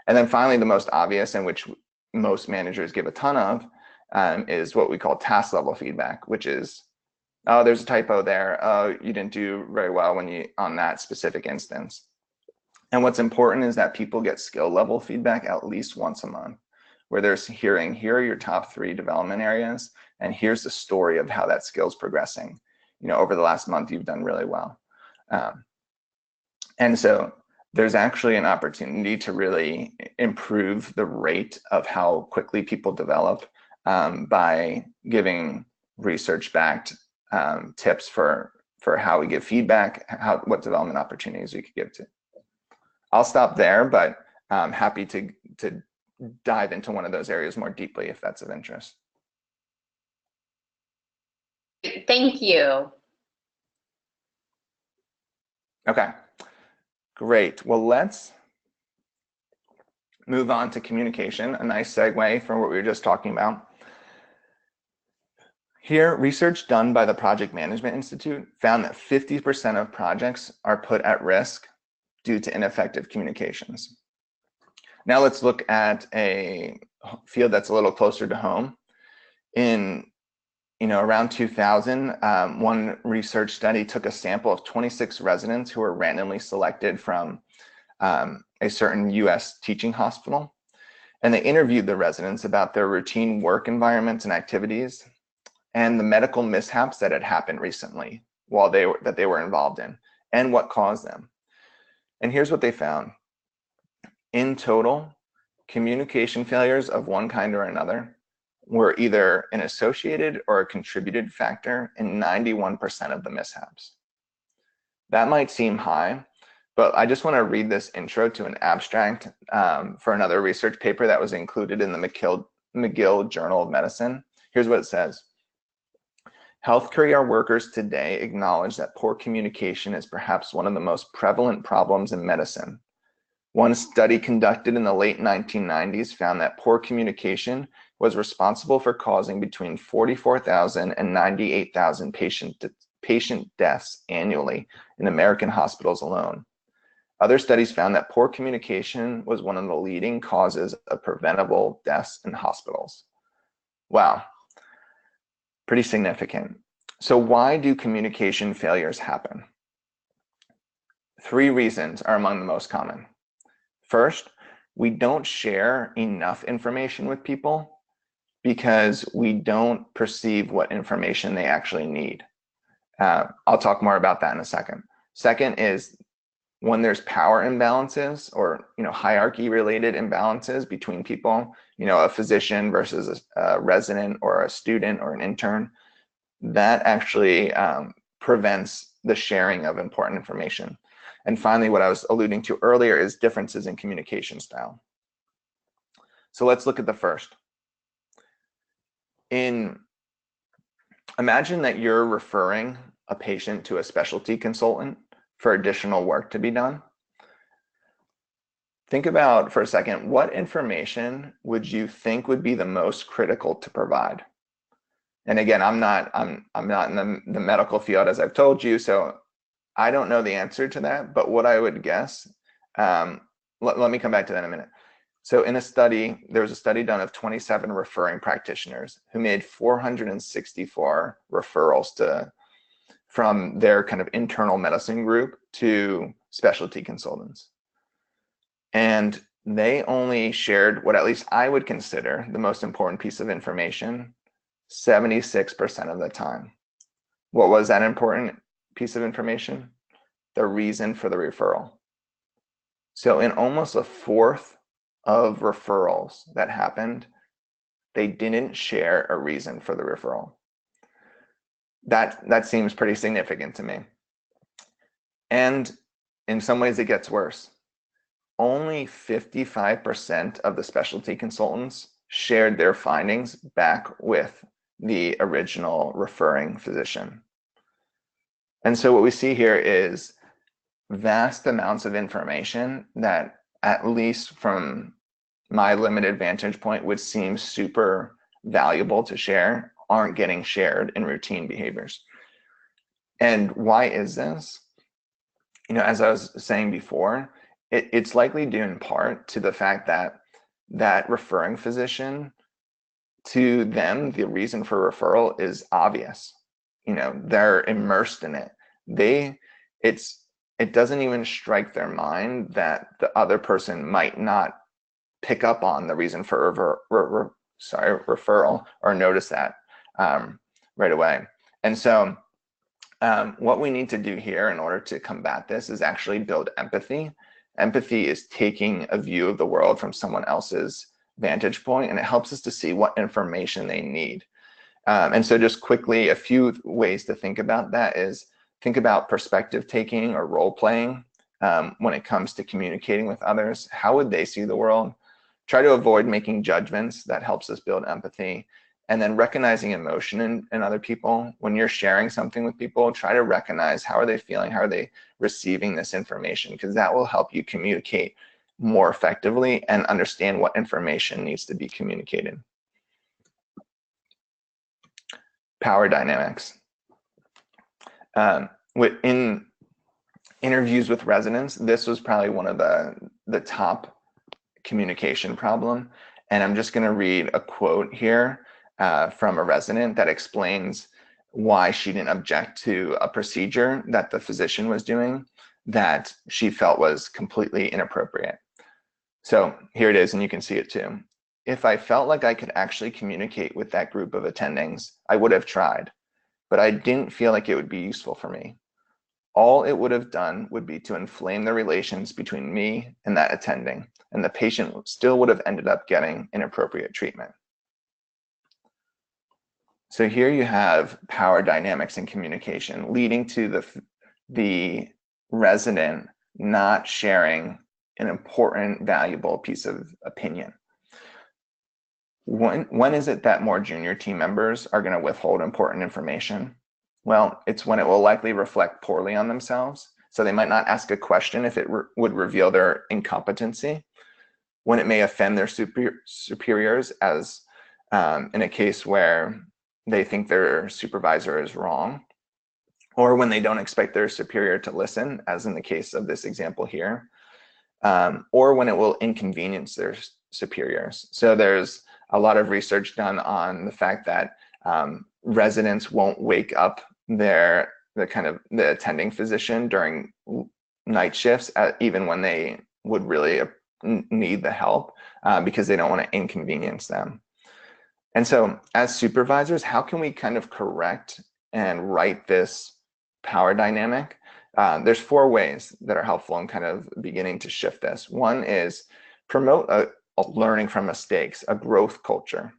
And then finally, the most obvious, and which most managers give a ton of, is what we call task level feedback, which is, oh, there's a typo there. Oh, you didn't do very well on that specific instance. And what's important is that people get skill level feedback at least once a month, where they're hearing, here are your top 3 development areas, and here's the story of how that skill's progressing. Over the last month, you've done really well. And so there's actually an opportunity to really improve the rate of how quickly people develop by giving research-backed tips for how we give feedback, what development opportunities we could give to. I'll stop there, but I'm happy to dive into one of those areas more deeply if that's of interest. Thank you. Okay, great. Well, let's move on to communication, a nice segue from what we were just talking about. Here, research done by the Project Management Institute found that 50% of projects are put at risk due to ineffective communications. Now let's look at a field that's a little closer to home. In around 2000, one research study took a sample of 26 residents who were randomly selected from a certain US teaching hospital. And they interviewed the residents about their routine work environments and activities and the medical mishaps that had happened recently that they were involved in and what caused them. And here's what they found. In total, communication failures of one kind or another were either an associated or a contributed factor in 91% of the mishaps. That might seem high, but I just want to read this intro to an abstract for another research paper that was included in the McGill Journal of Medicine. Here's what it says. Healthcare workers today acknowledge that poor communication is perhaps one of the most prevalent problems in medicine. One study conducted in the late 1990s found that poor communication was responsible for causing between 44,000 and 98,000 patient deaths annually in American hospitals alone. Other studies found that poor communication was one of the leading causes of preventable deaths in hospitals. Wow, pretty significant. So why do communication failures happen? 3 reasons are among the most common. First, we don't share enough information with people because we don't perceive what information they actually need. I'll talk more about that in a second. Second is when there's power imbalances or hierarchy related imbalances between people, a physician versus a resident or a student or an intern, that actually prevents the sharing of important information. And finally, what I was alluding to earlier is differences in communication style. So let's look at the first. Imagine that you're referring a patient to a specialty consultant for additional work to be done. Think about for a second, what information would you think would be the most critical to provide? And again, I'm not in the medical field, as I've told you, so I don't know the answer to that, but what I would guess, let me come back to that in a minute. So in a study, there was a study done of 27 referring practitioners who made 464 referrals from their kind of internal medicine group to specialty consultants. And they only shared what at least I would consider the most important piece of information 76% of the time. What was that important piece of information? The reason for the referral. So in almost a fourth of referrals that happened, they didn't share a reason for the referral. That seems pretty significant to me. And in some ways it gets worse. Only 55% of the specialty consultants shared their findings back with the original referring physician. And so what we see here is vast amounts of information that, at least from my limited vantage point, would seem super valuable to share, aren't getting shared in routine behaviors. And why is this? As I was saying before, it's likely due in part to the fact that referring physician, to them, the reason for referral is obvious. They're immersed in it. It doesn't even strike their mind that the other person might not pick up on the reason for referral or notice that right away. And so what we need to do here in order to combat this is actually build empathy. Empathy is taking a view of the world from someone else's vantage point, and it helps us to see what information they need. And so just quickly, a few ways to think about that is think about perspective taking or role playing when it comes to communicating with others. How would they see the world? Try to avoid making judgments. That helps us build empathy. And then recognizing emotion in other people. When you're sharing something with people, try to recognize how are they feeling, how are they receiving this information, because that will help you communicate more effectively and understand what information needs to be communicated. Power dynamics. In interviews with residents, this was probably one of the top communication problem. And I'm just going to read a quote here from a resident that explains why she didn't object to a procedure that the physician was doing that she felt was completely inappropriate. So here it is, and you can see it too. If I felt like I could actually communicate with that group of attendings, I would have tried, but I didn't feel like it would be useful for me. All it would have done would be to inflame the relations between me and that attending, and the patient still would have ended up getting inappropriate treatment. So here you have power dynamics in communication leading to the resident not sharing an important, valuable piece of opinion. When is it that more junior team members are going to withhold important information? Well, it's when it will likely reflect poorly on themselves. So they might not ask a question if it would reveal their incompetency, when it may offend their superiors, as in a case where they think their supervisor is wrong, or when they don't expect their superior to listen, as in the case of this example here, or when it will inconvenience their superiors. So there's a lot of research done on the fact that residents won't wake up the attending physician during night shifts, even when they would really need the help because they don't want to inconvenience them. And so as supervisors, how can we kind of correct and right this power dynamic? There's 4 ways that are helpful in kind of beginning to shift this. One is promote a learning from mistakes, a growth culture.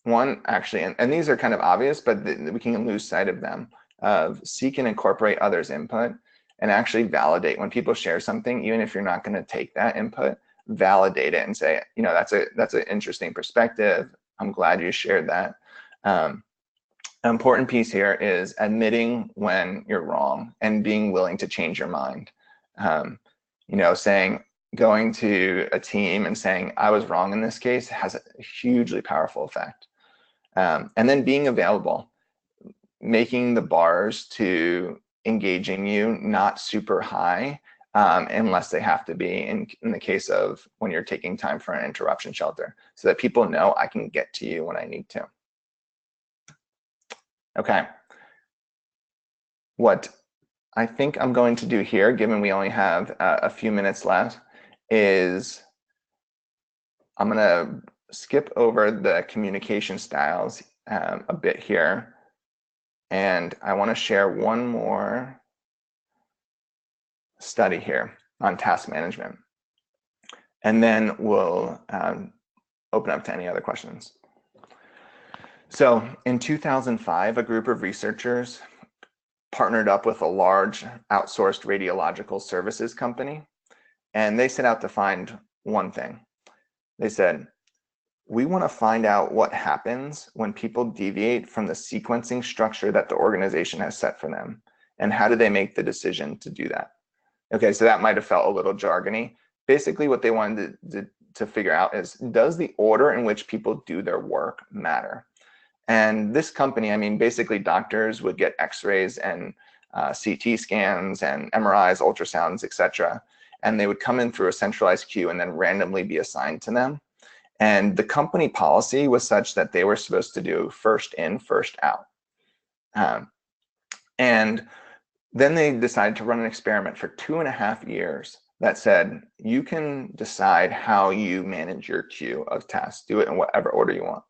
One actually, and these are kind of obvious, but we can lose sight of them, of seek and incorporate others' input and actually validate when people share something, even if you're not going to take that input, validate it and say, you know, that's an interesting perspective. I'm glad you shared that. An important piece here is admitting when you're wrong and being willing to change your mind. You know, going to a team and saying, I was wrong in this case has a hugely powerful effect. And then being available, making the bars to engaging you not super high unless they have to be in the case of when you're taking time for an interruption shelter, so that people know I can get to you when I need to. Okay. What I think I'm going to do here, given we only have a few minutes left, is I'm going to skip over the communication styles a bit here. And I want to share one more study here on task management. And then we'll open up to any other questions. So in 2005, a group of researchers partnered up with a large outsourced radiological services company, and they set out to find one thing. They said, we want to find out what happens when people deviate from the sequencing structure that the organization has set for them, and how do they make the decision to do that? Okay, so that might have felt a little jargony. Basically, what they wanted to figure out is, does the order in which people do their work matter? And this company, I mean, basically doctors would get x-rays and CT scans and MRIs, ultrasounds, etc. And they would come in through a centralized queue and then randomly be assigned to them. And the company policy was such that they were supposed to do first in, first out. And then they decided to run an experiment for 2.5 years that said, you can decide how you manage your queue of tasks. Do it in whatever order you want.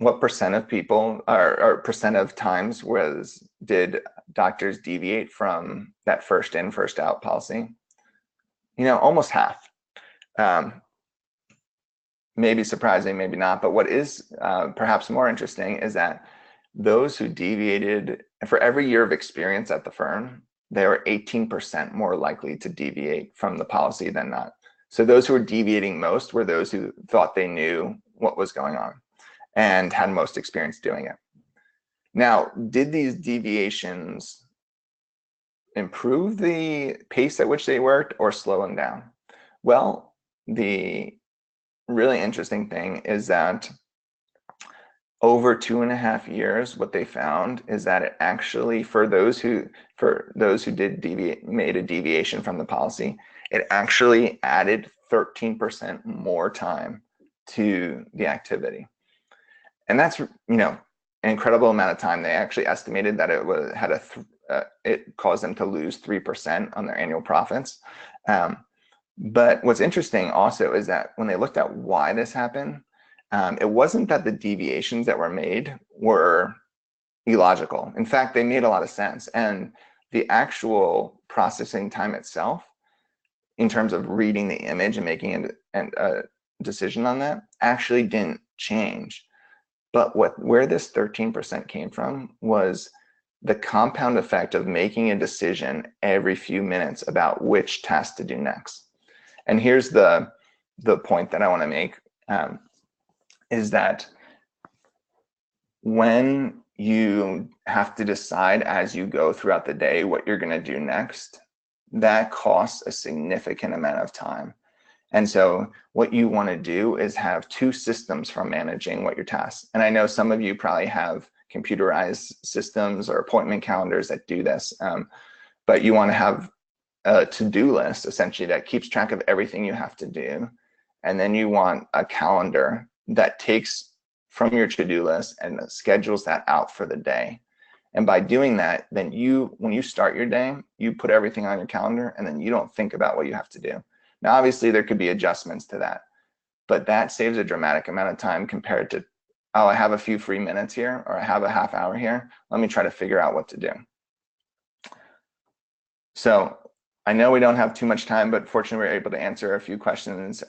What percent of people or percent of times did doctors deviate from that first in, first out policy? You know, almost half. Maybe surprising, maybe not, but what is perhaps more interesting is that those who deviated, for every year of experience at the firm, they were 18% more likely to deviate from the policy than not. So those who were deviating most were those who thought they knew what was going on and had most experience doing it. Now, did these deviations improve the pace at which they worked or slow them down? Well, the really interesting thing is that over 2.5 years, what they found is that it actually, for those who made a deviation from the policy, it actually added 13% more time to the activity. And that's, you know, an incredible amount of time. They actually estimated that it caused them to lose 3% on their annual profits. But what's interesting also is that when they looked at why this happened, it wasn't that the deviations that were made were illogical. In fact, they made a lot of sense. And the actual processing time itself, in terms of reading the image and making a decision on that, actually didn't change. But where this 13% came from was the compound effect of making a decision every few minutes about which task to do next. And here's the point that I want to make, is that when you have to decide as you go throughout the day what you're going to do next, that costs a significant amount of time. And so what you want to do is have 2 systems for managing what your tasks. And I know some of you probably have computerized systems or appointment calendars that do this, but you want to have a to-do list essentially that keeps track of everything you have to do. And then you want a calendar that takes from your to-do list and schedules that out for the day. And by doing that, then when you start your day, you put everything on your calendar, and then you don't think about what you have to do. Now, obviously, there could be adjustments to that, but that saves a dramatic amount of time compared to, oh, I have a few free minutes here, or I have a half hour here. Let me try to figure out what to do. So I know we don't have too much time, but fortunately, we're able to answer a few questions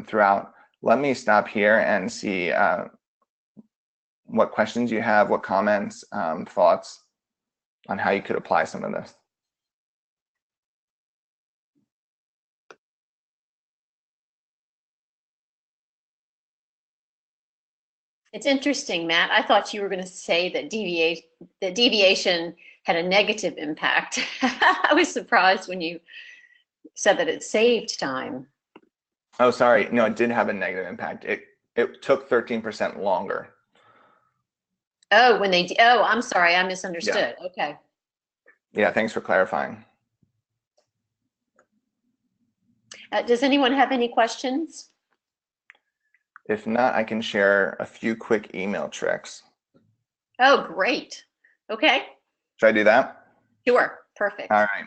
throughout. Let me stop here and see what questions you have, what comments, thoughts on how you could apply some of this. It's interesting, Matt. I thought you were going to say that deviation had a negative impact. I was surprised when you said that it saved time. Oh, sorry. No, it did have a negative impact. It took 13% longer. Oh, I'm sorry. I misunderstood. Yeah. Okay. Yeah, thanks for clarifying. Does anyone have any questions? If not, I can share a few quick email tricks. Oh, great. Okay. Should I do that? Sure. Perfect. All right.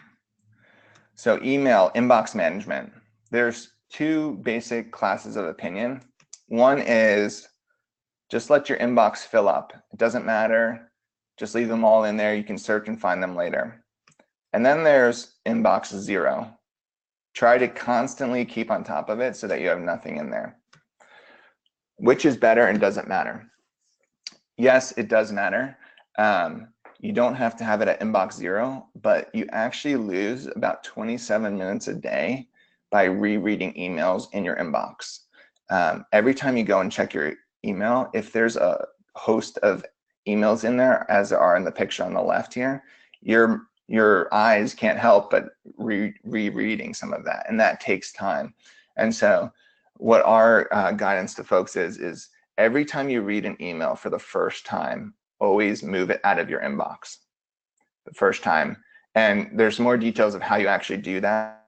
So email, inbox management. There's two basic classes of opinion. One is just let your inbox fill up. It doesn't matter. Just leave them all in there. You can search and find them later. And then there's inbox zero. Try to constantly keep on top of it so that you have nothing in there. Which is better and doesn't matter? Yes, it does matter. You don't have to have it at inbox zero, but you actually lose about 27 minutes a day by rereading emails in your inbox. Every time you go and check your email, if there's a host of emails in there, as there are in the picture on the left here, your eyes can't help but rereading some of that, and that takes time. And so what our guidance to folks is every time you read an email for the first time, always move it out of your inbox the first time. And there's more details of how you actually do that.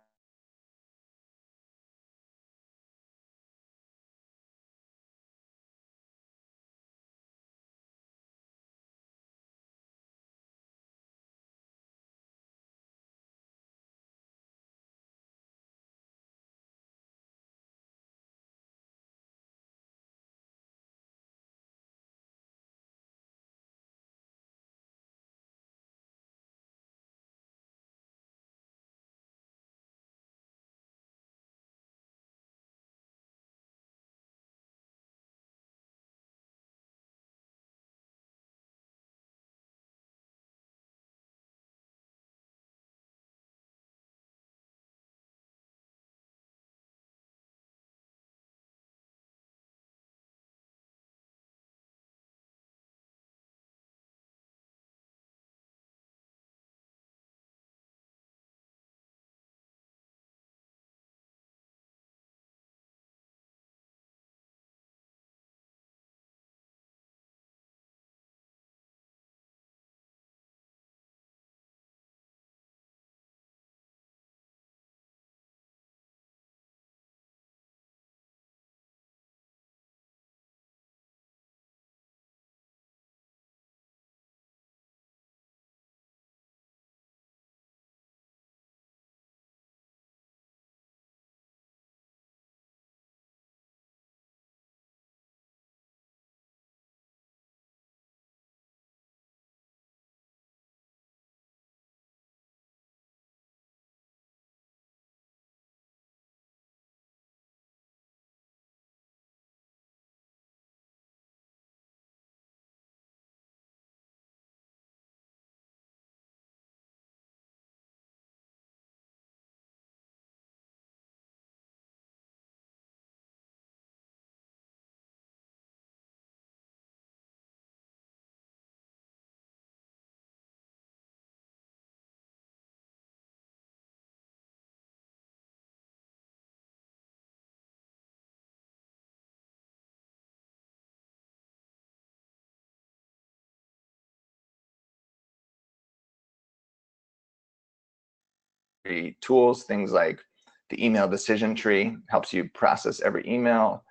Tools, things like the email decision tree helps you process every email,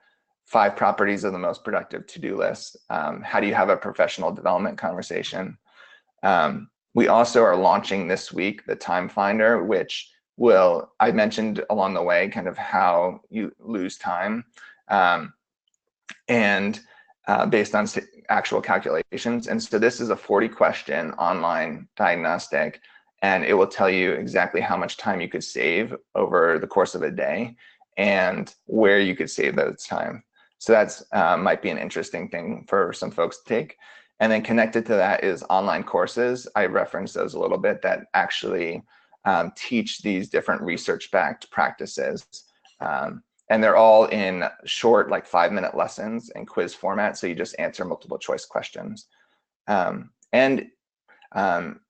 5 properties of the most productive to-do list, how do you have a professional development conversation, We also are launching this week the Time Finder, which I mentioned along the way kind of how you lose time, and based on actual calculations. And so this is a 40-question online diagnostic, and it will tell you exactly how much time you could save over the course of a day and where you could save those time. So that's might be an interesting thing for some folks to take. And then connected to that is online courses. I referenced those a little bit that actually teach these different research-backed practices. And they're all in short, like 5-minute lessons in quiz format. So you just answer multiple choice questions. We've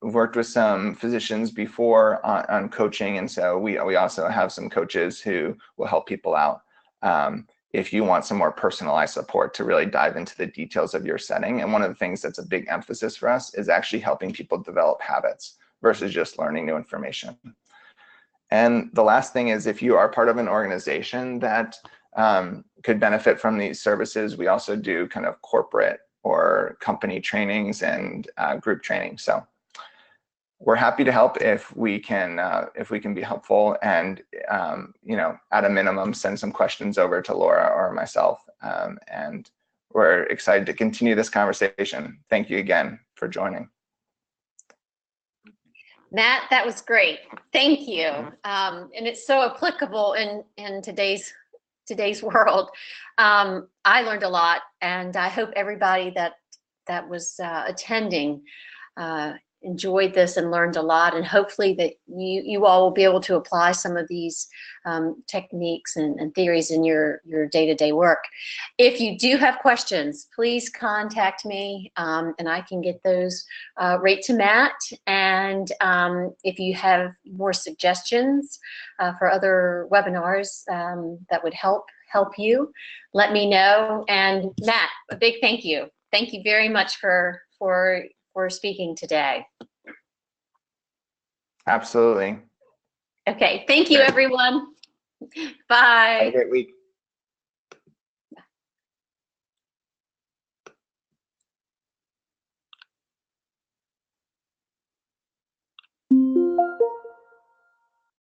worked with some physicians before on coaching. And so we also have some coaches who will help people out if you want some more personalized support to really dive into the details of your setting. And one of the things that's a big emphasis for us is actually helping people develop habits versus just learning new information. And the last thing is, if you are part of an organization that could benefit from these services, we also do kind of corporate or company trainings and group training. So we're happy to help if we can be helpful, and at a minimum, send some questions over to Laura or myself. And we're excited to continue this conversation. Thank you again for joining. Matt, that was great. Thank you. And it's so applicable in today's world. I learned a lot, and I hope everybody that was attending enjoyed this and learned a lot, and hopefully that you all will be able to apply some of these techniques and theories in your day-to-day work. If you do have questions, please contact me, and I can get those right to Matt. And if you have more suggestions for other webinars that would help you, let me know. And Matt, a big thank you. Thank you very much for speaking today. Absolutely. Okay, thank you, everyone. Bye. Have a great week.